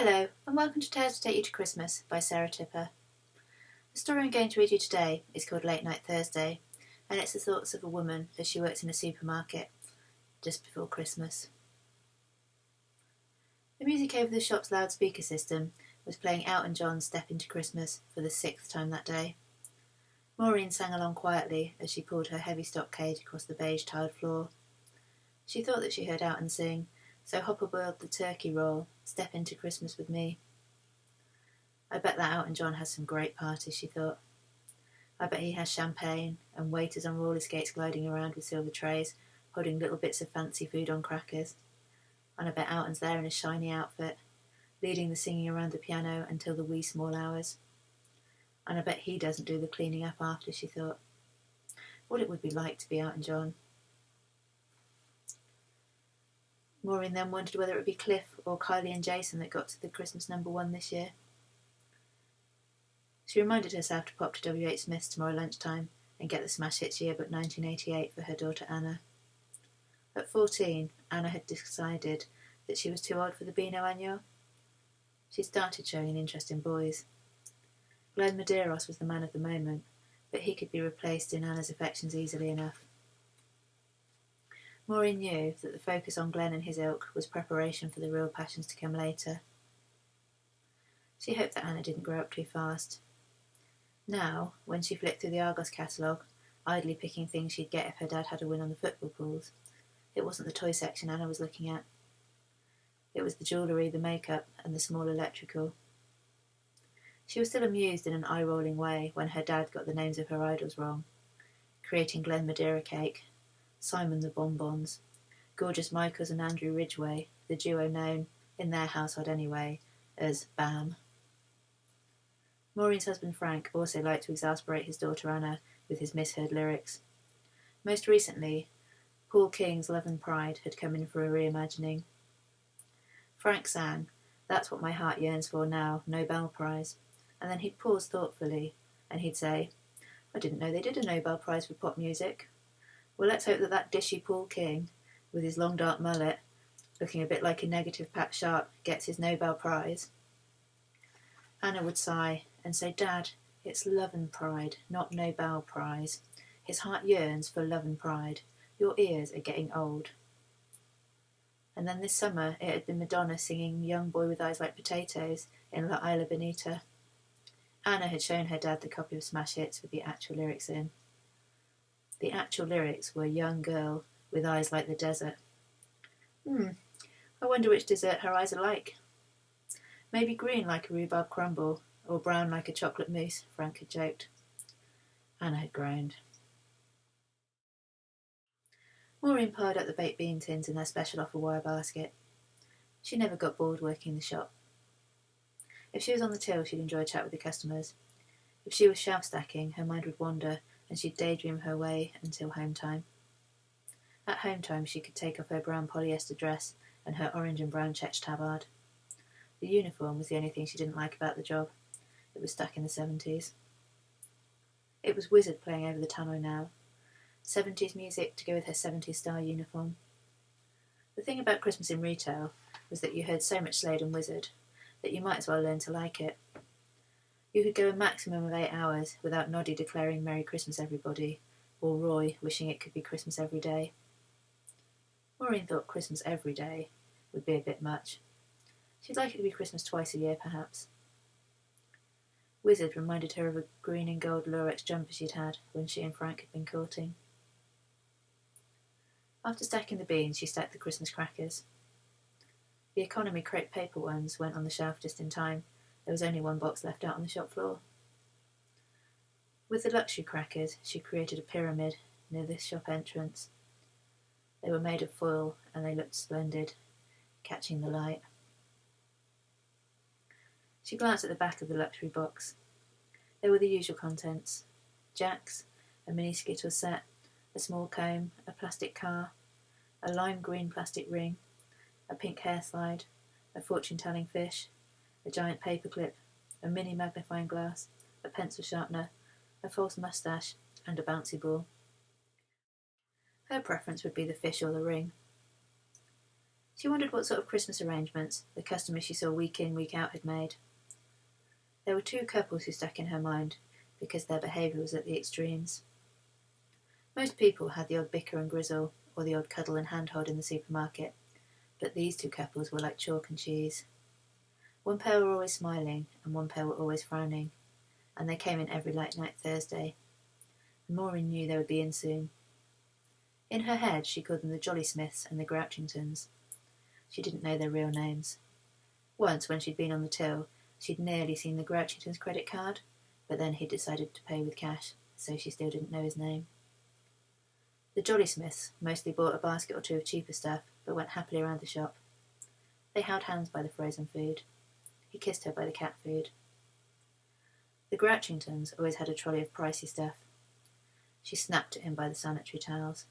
Hello, and welcome to Tales to Take You to Christmas by Sarah Tipper. The story I'm going to read you today is called Late Night Thursday, and it's the thoughts of a woman as she works in a supermarket just before Christmas. The music over the shop's loudspeaker system was playing Elton John's Step Into Christmas for the 6th time that day. Maureen sang along quietly as she pulled her heavy stock cage across the beige tiled floor. She thought that she heard Elton sing, "So Hopper boiled the turkey roll, step into Christmas with me." I bet that Elton John has some great parties, she thought. I bet he has champagne and waiters on roller skates gliding around with silver trays, holding little bits of fancy food on crackers. And I bet Elton's there in a shiny outfit, leading the singing around the piano until the wee small hours. And I bet he doesn't do the cleaning up after, she thought. What it would be like to be Elton John. Maureen then wondered whether it would be Cliff or Kylie and Jason that got to the Christmas #1 this year. She reminded herself to pop to W.H. Smith's tomorrow lunchtime and get the Smash Hits Yearbook 1988 for her daughter Anna. At 14, Anna had decided that she was too old for the Beano Annual. She started showing an interest in boys. Glenn Medeiros was the man of the moment, but he could be replaced in Anna's affections easily enough. Maureen knew that the focus on Glenn and his ilk was preparation for the real passions to come later. She hoped that Anna didn't grow up too fast. Now, when she flicked through the Argos catalogue, idly picking things she'd get if her dad had a win on the football pools, it wasn't the toy section Anna was looking at. It was the jewellery, the makeup, and the small electrical. She was still amused in an eye-rolling way when her dad got the names of her idols wrong, creating Glen Madeira Cake, Simon the Bonbons, Gorgeous Michaels and Andrew Ridgway, the duo known, in their household anyway, as BAM. Maureen's husband Frank also liked to exasperate his daughter Anna with his misheard lyrics. Most recently, Paul King's Love and Pride had come in for a reimagining. Frank sang, "That's what my heart yearns for now, Nobel Prize," and then he'd pause thoughtfully, and he'd say, "I didn't know they did a Nobel Prize for pop music. Well, let's hope that dishy Paul King, with his long dark mullet, looking a bit like a negative Pat Sharp, gets his Nobel Prize." Anna would sigh and say, "Dad, it's Love and Pride, not Nobel Prize. His heart yearns for love and pride. Your ears are getting old." And then this summer it had been Madonna singing "Young Boy with Eyes Like Potatoes" in La Isla Bonita. Anna had shown her dad the copy of Smash Hits with the actual lyrics in. The actual lyrics were "Young girl with eyes like the desert." I wonder which dessert her eyes are like. Maybe green like a rhubarb crumble, or brown like a chocolate mousse, Frank had joked. Anna had groaned. Maureen piled up the baked bean tins in their special offer wire basket. She never got bored working the shop. If she was on the till, she'd enjoy a chat with the customers. If she was shelf stacking, her mind would wander, and she'd daydream her way until home time. At home time, she could take off her brown polyester dress and her orange and brown checked tabard. The uniform was the only thing she didn't like about the job. It was stuck in the 70s. It was Wizard playing over the tannoy now. 70s music to go with her 70s style uniform. The thing about Christmas in retail was that you heard so much Slade and Wizard that you might as well learn to like it. You could go a maximum of 8 hours without Noddy declaring "Merry Christmas, everybody," or Roy wishing it could be Christmas every day. Maureen thought Christmas every day would be a bit much. She'd like it to be Christmas twice a year, perhaps. Wizard reminded her of a green and gold Lurex jumper she'd had when she and Frank had been courting. After stacking the beans, she stacked the Christmas crackers. The economy crepe paper ones went on the shelf just in time. There was only one box left out on the shop floor. With the luxury crackers, she created a pyramid near the shop entrance. They were made of foil and they looked splendid, catching the light. She glanced at the back of the luxury box. There were the usual contents: Jacks, a mini Skittles set, a small comb, a plastic car, a lime green plastic ring, a pink hair slide, a fortune-telling fish, a giant paperclip, a mini magnifying glass, a pencil sharpener, a false moustache, and a bouncy ball. Her preference would be the fish or the ring. She wondered what sort of Christmas arrangements the customers she saw week in, week out had made. There were two couples who stuck in her mind because their behaviour was at the extremes. Most people had the odd bicker and grizzle, or the odd cuddle and handhold in the supermarket, but these two couples were like chalk and cheese. One pair were always smiling, and one pair were always frowning, and they came in every late night Thursday. And Maureen knew they would be in soon. In her head, she called them the Jolly Smiths and the Grouchingtons. She didn't know their real names. Once, when she'd been on the till, she'd nearly seen the Grouchingtons' credit card, but then he'd decided to pay with cash, so she still didn't know his name. The Jolly Smiths mostly bought a basket or two of cheaper stuff, but went happily around the shop. They held hands by the frozen food. He kissed her by the cat food. The Grouchingtons always had a trolley of pricey stuff. She snapped at him by the sanitary towels.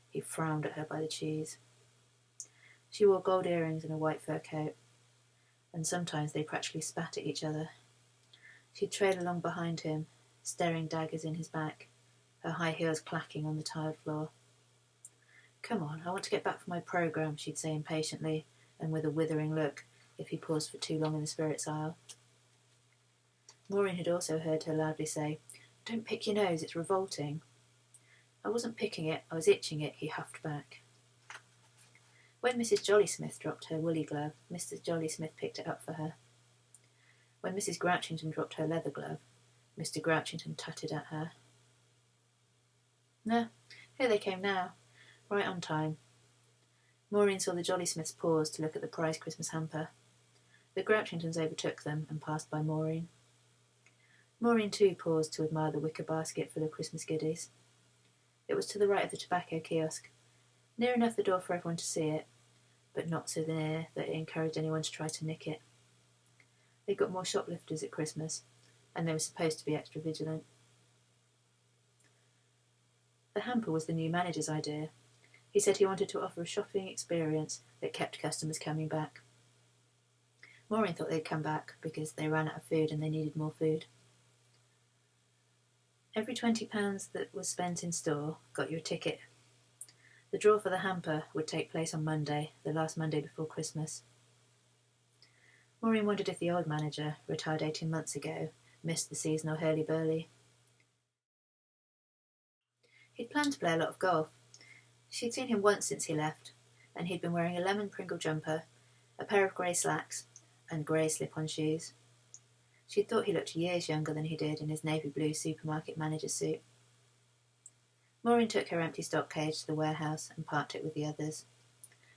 He frowned at her by the cheese. She wore gold earrings and a white fur coat, and sometimes they practically spat at each other. She'd trail along behind him, staring daggers in his back, her high heels clacking on the tiled floor. "Come on, I want to get back for my programme," she'd say impatiently, and with a withering look, if he paused for too long in the spirits aisle. Maureen had also heard her loudly say, "Don't pick your nose, it's revolting." "I wasn't picking it, I was itching it," he huffed back. When Mrs. Jolly Smith dropped her woolly glove, Mr. Jolly Smith picked it up for her. When Mrs. Grouchington dropped her leather glove, Mr. Grouchington tutted at her. No, here they came now, right on time. Maureen saw the Jolly Smiths pause to look at the prize Christmas hamper. The Grouchingtons overtook them and passed by Maureen. Maureen too paused to admire the wicker basket full of Christmas goodies. It was to the right of the tobacco kiosk, near enough the door for everyone to see it, but not so near that it encouraged anyone to try to nick it. They got more shoplifters at Christmas, and they were supposed to be extra vigilant. The hamper was the new manager's idea. He said he wanted to offer a shopping experience that kept customers coming back. Maureen thought they'd come back because they ran out of food and they needed more food. Every £20 that was spent in store got you a ticket. The draw for the hamper would take place on Monday, the last Monday before Christmas. Maureen wondered if the old manager, retired 18 months ago, missed the seasonal hurly-burly. He'd planned to play a lot of golf. She'd seen him once since he left, and he'd been wearing a lemon Pringle jumper, a pair of grey slacks, and grey slip-on shoes. She'd thought he looked years younger than he did in his navy blue supermarket manager suit. Maureen took her empty stock cage to the warehouse and parked it with the others.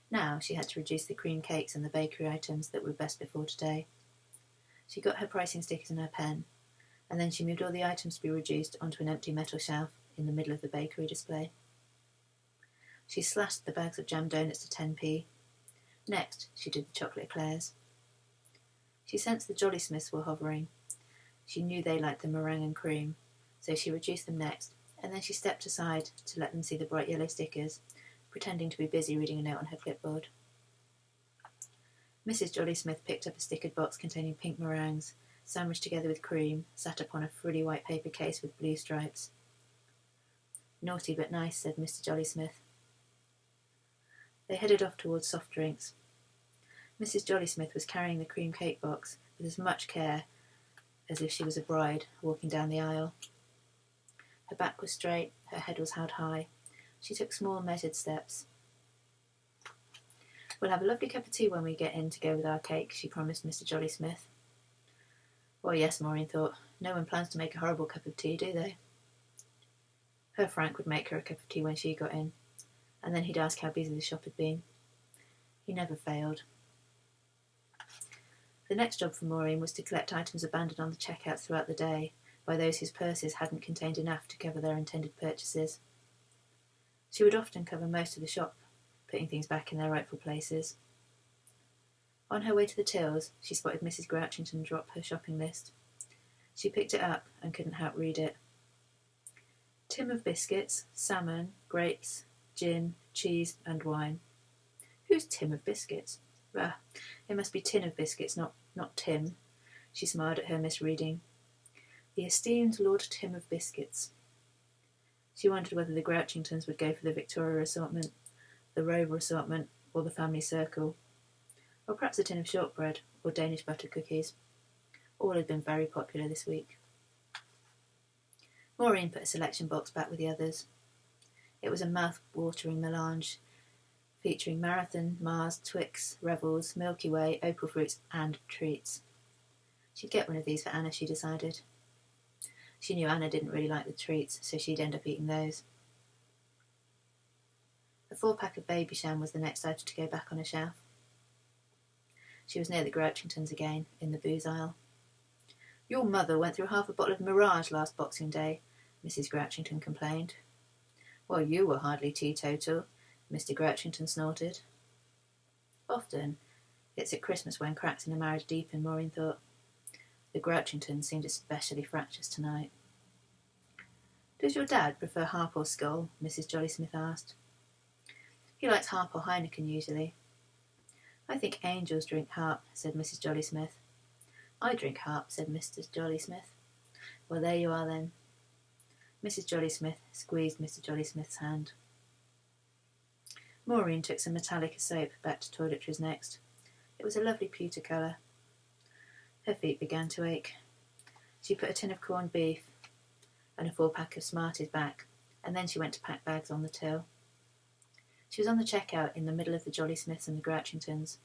Now she had to reduce the cream cakes and the bakery items that were best before today. She got her pricing stickers and her pen, and then she moved all the items to be reduced onto an empty metal shelf in the middle of the bakery display. She slashed the bags of jam donuts to 10p. Next, she did the chocolate eclairs. She sensed the Jolly Smiths were hovering. She knew they liked the meringue and cream, so she reduced them next, and then she stepped aside to let them see the bright yellow stickers, pretending to be busy reading a note on her clipboard. Mrs. Jolly Smith picked up a stickered box containing pink meringues, sandwiched together with cream, sat upon a frilly white paper case with blue stripes. "Naughty but nice," said Mr. Jolly Smith. They headed off towards soft drinks. Mrs. Jolly Smith was carrying the cream cake box with as much care as if she was a bride walking down the aisle. Her back was straight, her head was held high. She took small, measured steps. "We'll have a lovely cup of tea when we get in to go with our cake," she promised Mr. Jolly Smith. Well, yes, Maureen thought. No one plans to make a horrible cup of tea, do they? Her Frank would make her a cup of tea when she got in, and then he'd ask how busy the shop had been. He never failed. The next job for Maureen was to collect items abandoned on the checkouts throughout the day by those whose purses hadn't contained enough to cover their intended purchases. She would often cover most of the shop, putting things back in their rightful places. On her way to the tills, she spotted Mrs. Grouchington drop her shopping list. She picked it up and couldn't help read it. Tin of biscuits, salmon, grapes, gin, cheese and wine. Who's Tim of biscuits? It must be tin of biscuits, not Tim. She smiled at her misreading. The esteemed Lord Tim of biscuits. She wondered whether the Grouchingtons would go for the Victoria assortment, the Rover assortment, or the family circle, or perhaps a tin of shortbread or Danish butter cookies. All had been very popular this week. Maureen put a selection box back with the others. It was a mouth-watering melange featuring Marathon, Mars, Twix, Revels, Milky Way, Opal Fruits and treats. She'd get one of these for Anna, she decided. She knew Anna didn't really like the treats, so she'd end up eating those. A 4-pack of Baby Sham was the next item to go back on a shelf. She was near the Grouchingtons again, in the booze aisle. "Your mother went through half a bottle of Mirage last Boxing Day," Mrs. Grouchington complained. "Well, you were hardly teetotal," Mr. Grouchington snorted. Often, it's at Christmas when cracks in a marriage deepen, Maureen thought. The Grouchingtons seemed especially fractious tonight. "Does your dad prefer Harp or Skull?" Mrs. Jolly Smith asked. "He likes Harp or Heineken usually." "I think angels drink Harp," said Mrs. Jolly Smith. "I drink Harp," said Mr. Jolly Smith. "Well, there you are then." Mrs. Jolly Smith squeezed Mr. Jolly Smith's hand. Maureen took some Metallica soap back to toiletries next. It was a lovely pewter colour. Her feet began to ache. She put a tin of corned beef and a 4-pack of Smarties back, and then she went to pack bags on the till. She was on the checkout in the middle of the Jolly Smiths and the Grouchingtons.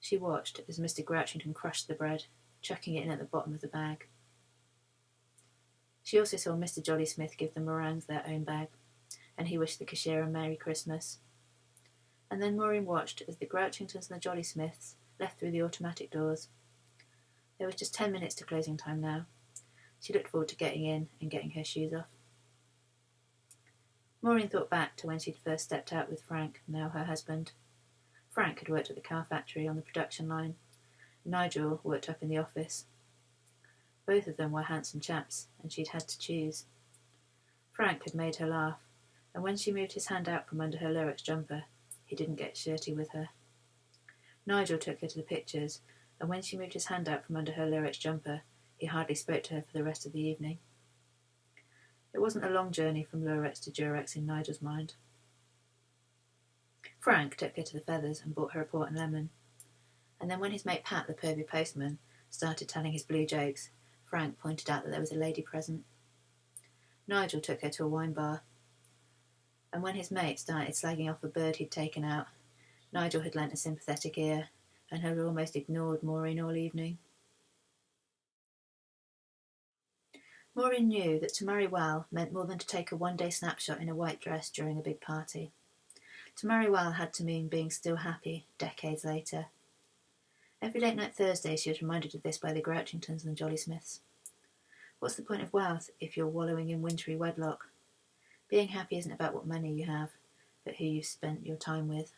She watched as Mr. Grouchington crushed the bread, chucking it in at the bottom of the bag. She also saw Mr. Jolly Smith give the meringues their own bag, and he wished the cashier a Merry Christmas. And then Maureen watched as the Grouchingtons and the Jolly Smiths left through the automatic doors. There was just 10 minutes to closing time now. She looked forward to getting in and getting her shoes off. Maureen thought back to when she'd first stepped out with Frank, now her husband. Frank had worked at the car factory on the production line. Nigel worked up in the office. Both of them were handsome chaps, and she'd had to choose. Frank had made her laugh, and when she moved his hand out from under her Lurex jumper, he didn't get shirty with her. Nigel took her to the pictures, and when she moved his hand out from under her Lurex jumper, he hardly spoke to her for the rest of the evening. It wasn't a long journey from Lurex to Durex in Nigel's mind. Frank took her to the Feathers and bought her a port and lemon. And then when his mate Pat, the pervy postman, started telling his blue jokes, Frank pointed out that there was a lady present. Nigel took her to a wine bar. And when his mate started slagging off a bird he'd taken out, Nigel had lent a sympathetic ear and had almost ignored Maureen all evening. Maureen knew that to marry well meant more than to take a one-day snapshot in a white dress during a big party. To marry well had to mean being still happy decades later. Every late night Thursday she was reminded of this by the Grouchingtons and the Jolly Smiths. What's the point of wealth if you're wallowing in wintry wedlock? Being happy isn't about what money you have, but who you've spent your time with.